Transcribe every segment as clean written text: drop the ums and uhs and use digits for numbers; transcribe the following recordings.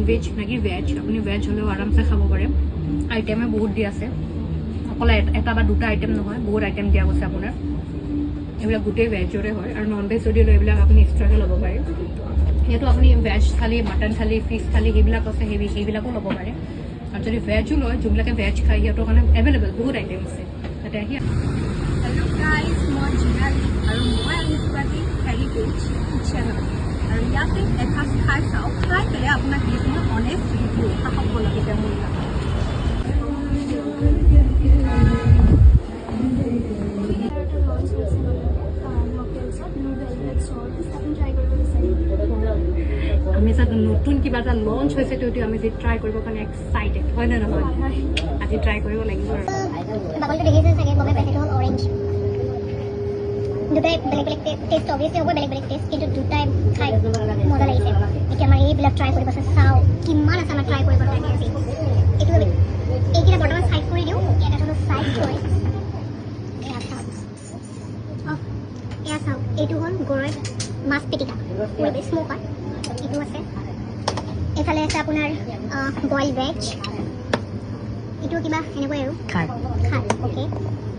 veg নাকি veg আপুনি veg হ'লেও আৰামছে খাব পাৰে আইটেমে বহুত দিয়া আছে অকলে এটা বা দুটা আইটেম নহয় বহুত আইটেম দিয়া গৈছে আপোনাৰ এইবিলাক গোটেই ভেজৰে হয় আৰু নন ভেজ যদি লয় এইবিলাক আপুনি এক্সট্ৰাকৈ ল'ব পাৰে সেইটো আপুনি ভেজ থালি মাটন থালি ফিছ থালি সেইবিলাক আছে সেইবিলাকো ল'ব পাৰে আৰু যদি ভেজো লয় যোনবিলাকে ভেজ খায় সিহঁতৰ কাৰণে এভেইলেবল বহুত আইটেম আছে তাতে আহি হেল্ল' গাইজ মই জিনালি আৰু মই আহিছোঁ আজি হেৰিটেজ কিটচেনত আৰু ইয়াতে এসাঁজ খাই চাওঁ খাই পেলাই আপোনাক দিছোঁ মই অনেষ্ট ৰিভিউ খাব লাগে মোৰ আমি যে নতুন কিবা এটা লঞ্চ হৈছে তো আমি যে ট্ৰাই কৰিব কাৰণে এক্সাইটেড হয় নে নহয় আজি ট্ৰাই কৰিব লাগিব আৰু বাকলিটো দেখিছে চাগে গমে পাইছে হ'ল অৰেঞ্জ দুটাই বেলেগ বেলেগ টেষ্ট অবভিয়াছলি হ'ব বেলেগ বেলেগ টেষ্ট কিন্তু দুটাই খাই মজা লাগিছে এতিয়া আমাৰ এইবিলাক ট্ৰাই কৰিব আছে চাওঁ কিমান আছে আমাৰ ট্ৰাই কৰিব কাৰণে আজি এইটো এইকেইটা বৰ্তমান চাইড কৰি দিওঁ এটা হ'ল চাইড থৈ এয়া চাওক এইটো হ'ল গৰৈ মাছ পিটিকা উইথ স্মোক হয় এইটো আছে এইফালে আছে আপোনাৰ বইল ভেজ এইটো কিবা এনেকৈ আৰু খাৰ অ'কে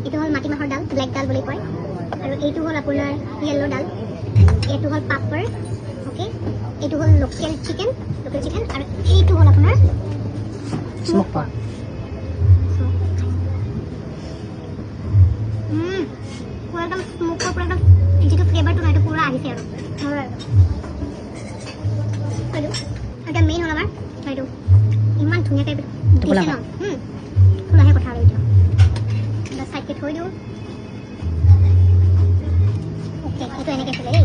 এইটো হ'ল মাটিমাহৰ ডাল ব্লেক ডাল বুলি কয় আৰু এইটো হ'ল আপোনাৰ য়েল্ল' ডাল এইটো হ'ল পাপৰ অ'কে এইটো হ'ল লোকেল চিকেন আৰু এইটো হ'ল আপোনাৰ স্মোক পৰ্ক পুৰা একদম স্মোকৰ পৰা একদম যিটো ফ্লেভাৰটো নহয় এইটো পুৰা আহিছে আৰু এতিয়া মেইন হ'ল আমাৰ এইটো ইমান ধুনীয়াকৈ দিছে ন খোলাহে কথা আৰু এতিয়া চাইডকৈ থৈ দিওঁ অ'কে এইটো এনেকৈ খোলে দেই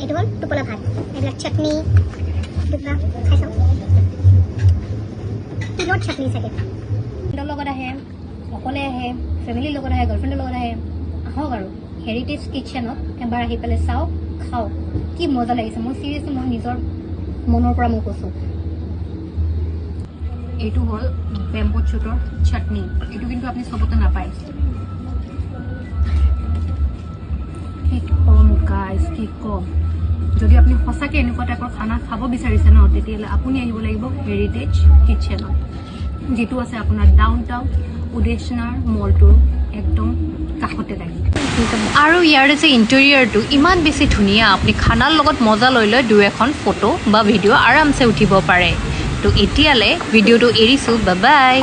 এইটো হ'ল টোপোলা ভাত এইবিলাক চাটনি দুটা খাই চাওঁ তিলৰ চাটনি চাগে ফ্ৰেণ্ডৰ লগত আহে অকলে আহে ফেমিলিৰ লগত আহে গাৰ্লফ্ৰেণ্ডৰ লগত আহে আহক আৰু হেৰিটেজ কিটচেনত এবাৰ আহি পেলাই চাওক খাওক কি মজা লাগিছে মই চিৰিয়াছলি মই নিজৰ মনৰ পৰা মই কৈছোঁ এইটো হ'ল বেম্বো শ্বুটৰ চাটনি এইটো কিন্তু আপুনি চবতে নাপায় কি কম গাইজ কি কম যদি আপুনি সঁচাকৈ এনেকুৱা টাইপৰ খানা খাব বিচাৰিছে ন তেতিয়াহ'লে আপুনি আহিব লাগিব হেৰিটেজ কিটচেনত যিটো আছে আপোনাৰ ডাউন টাউন উদেশনাৰ মলটোৰ একদম কাষতে লাগি আৰু ইয়াৰে যে ইণ্টেৰিয়ৰটো ইমান বেছি ধুনীয়া আপুনি খানাৰ লগত মজা লৈ লৈ দুই এখন ফটো বা ভিডিঅ' আৰামছে উঠিব পাৰে তো এতিয়ালৈ ভিডিঅ'টো এৰিছোঁ বাই বাই